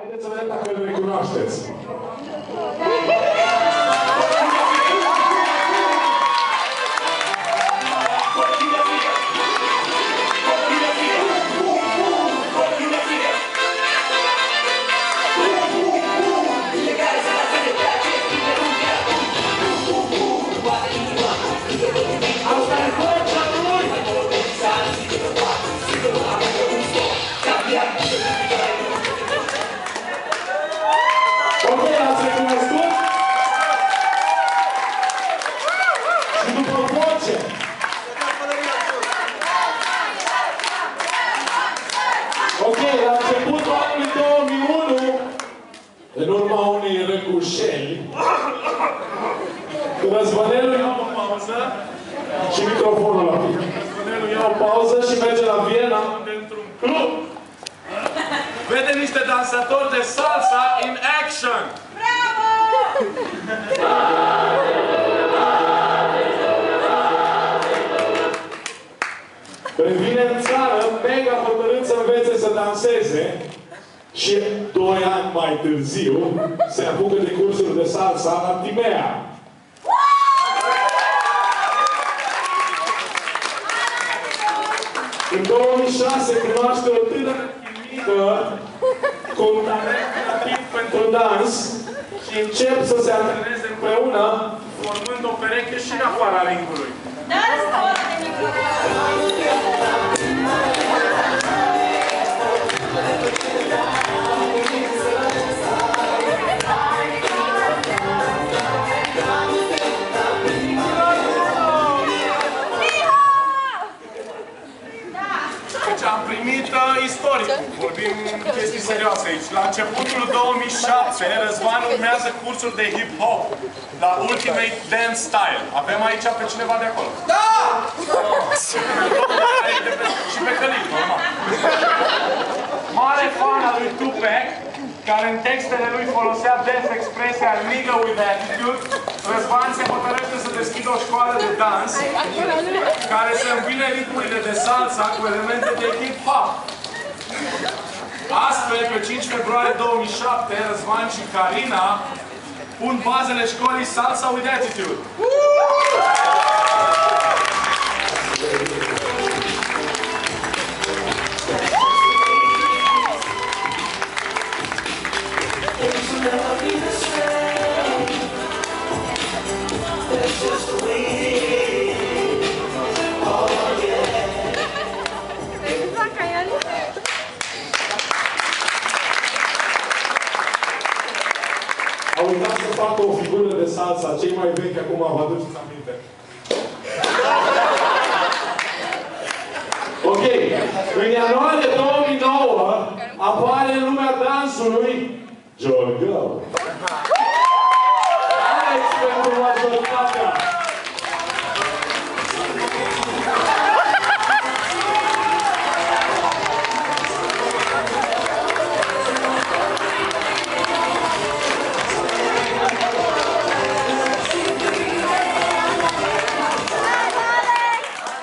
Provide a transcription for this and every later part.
Haideți să vedem dacă îl recunoașteți. În urma unei răcușeli, Răzvănelul ia o pauză și microfonul la pic. Răzvănelul ia o pauză și merge la Viena, unde într-un club vede niște dansatori de salsa in action. Bravo! Revine în țară, mega hotărât să învețe să danseze. Și 2 ani mai târziu se apucă de cursuri de salsa la Timea. În 2006 cunoaște o tânără chimică cu un talent creativ pentru dans și încep să se antreneze împreună, formând o pereche și în afara ringului. Am primit istoric. Vorbim chestii serioase aici. La începutul 2007, Răzvan urmează cursuri de hip-hop la Ultimate Dance Style. Avem aici pe cineva de acolo? Da! Și pe Călin, normal. Mare fan al lui Tupac, care în textele lui folosea des expresia "nigga with attitude", Răzvan se hotărăște să deschidă o școală de dans care să îmbine ritmurile de salsa cu elemente de hip-hop. Astfel, pe 5 februarie 2007, Răzvan și Carina pun bazele școlii Salsa with Attitude. Au uitat să facă o figură de salsa. Cei mai vechi acum vă aduceți aminte. Ok. În ianuarie 2009 apare în lumea dansului Giorgău. Alex pentru majoritatea.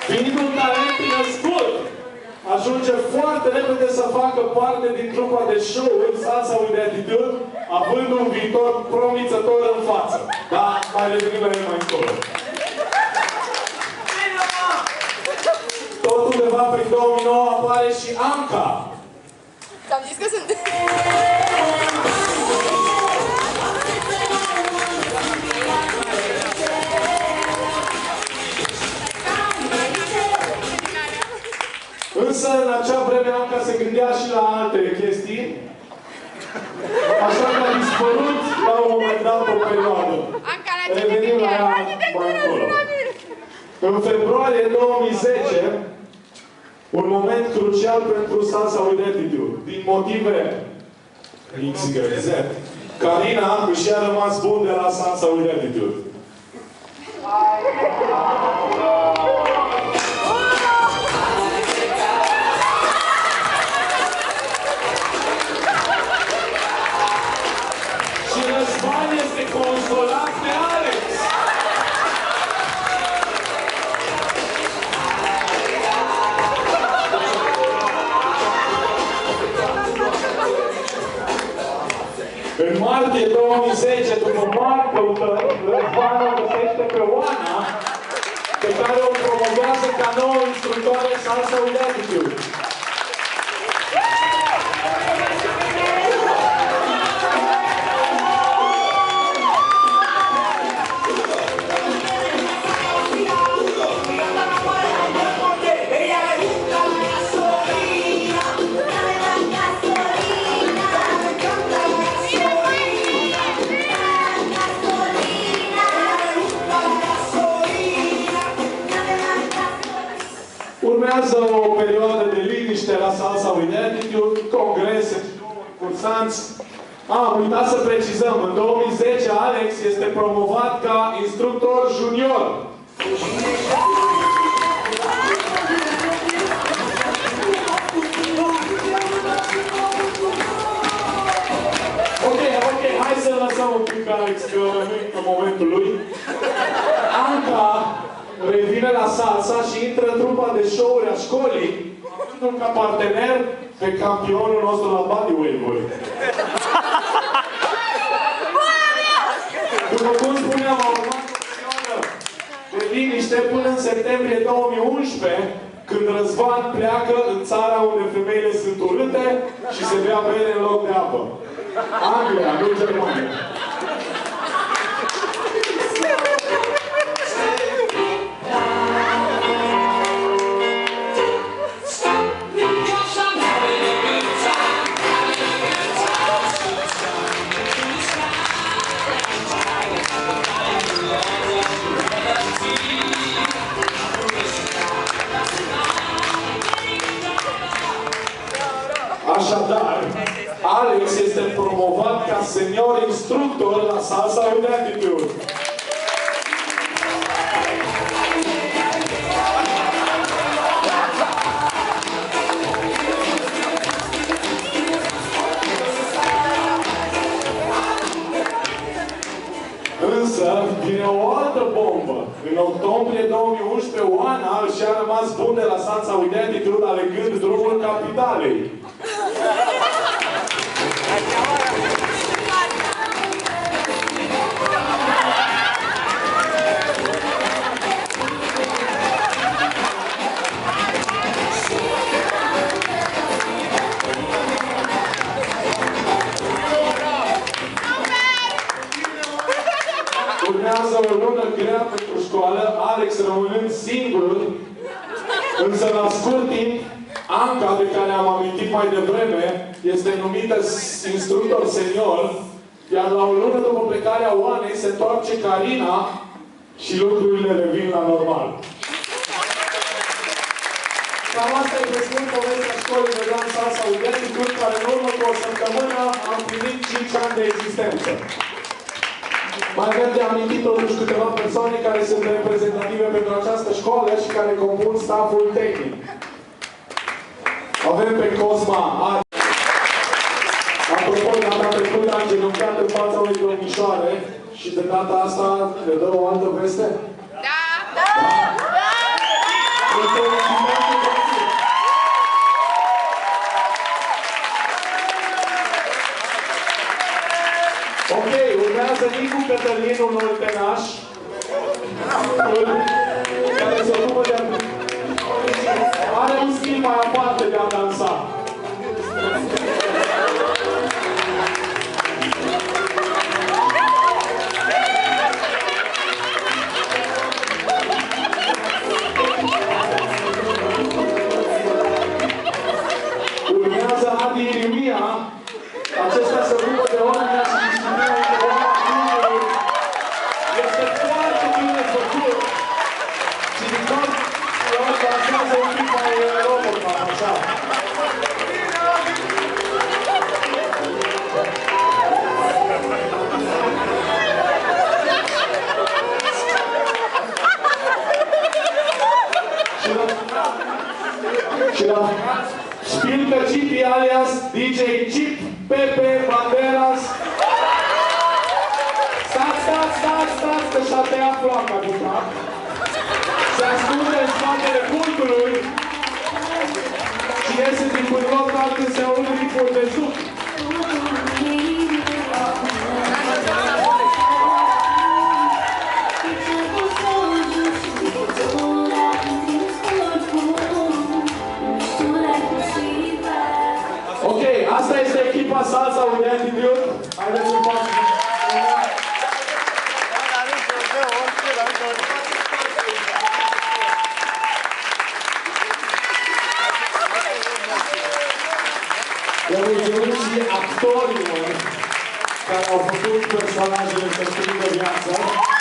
Fiind un talent născut, ajunge foarte repede să facă parte din trupa de show-uri Salsa with Attitude, având un viitor promițător în față. Da, mai revenim la el mai încolo. Tot undeva prin 2009 apare și Anca. Ți-am zis că sunt... Însă, în acea vreme, Anca se gândea și la alte chestii. Așa că a dispărut la un moment dat o perioadă. Revenim la ea mai încolo. În februarie 2010, un moment crucial pentru Salsa with Attitude. Din motive XYZ, Carina își a rămas bun de la Salsa with Attitude. Răzvan este consolat de Alex. martie 2010, după mari căutări, Răzvan o găsește pe Oana, pe care o promovează ca nouă instructoare Salsa with Attitude. Urmează o perioadă de liniște la Salsa with Attitude, congrese, cursanți. Am uitat să precizăm, în 2010 Alex este promovat ca instructor junior. Ok, hai să lăsăm un pic Alex, că nu e în momentul lui. Anca revine la salsa și intră în trupa de show-uri a școlii, având ca partener pe campionul nostru la bodyweight-uri. După cum spuneam, a urmat o perioadă de liniște până în septembrie 2011, când Răzvan pleacă în țara unde femeile sunt urâte și se bea bere în loc de apă. Anglia, nu Germania. Așadar, Alex este promovat ca senior instructor la Salsa with Attitude. Însă, vine o altă bombă. În octombrie 2011, Oana și-a rămas bun de la Salsa with Attitude, alegând drumul capitalei. Urmează o lună grea pentru școală, Alex rămânând singur, însă la scurt timp, Anca, de care am amintit mai devreme, este numită instructor senior, iar la o lună după plecarea Oanei se întoarce Carina și lucrurile revin la normal. Cam asta e pe scurt povestea școlii de dans Salsa with Attitude, care în urmă cu o săptămână am primit 5 ani de existență. Mai avem de amintit totuși câteva persoane care sunt reprezentative pentru această școală și care compun stafful tehnic. Avem pe Cosma Ari. Apropo, data trecută am genunchiat în fața unei domnișoare și de data asta le dă o altă veste? Da! Da! Da! Ok, urmează Nicu Cătălin, un oltenaș, care se ocupă de... Are un stil mai aparte de a dansa. Urmează Adi Irimia. Acesta se ocupă de ordinea și disciplinea de este foarte bine făcut. Și din tot, dansează un pic mai robot, așa. Și la Spilcă Cipi alias DJ Chip Pepe Banderas. Stați, că și-a tăiat floaca din cap. Se ascunde în spatele pultului și iese din pânlot când se aude tipul de suc. salsa with attitude. Haideți să facem. Le mulțumim și actorilor care au făcut personajele să de viață.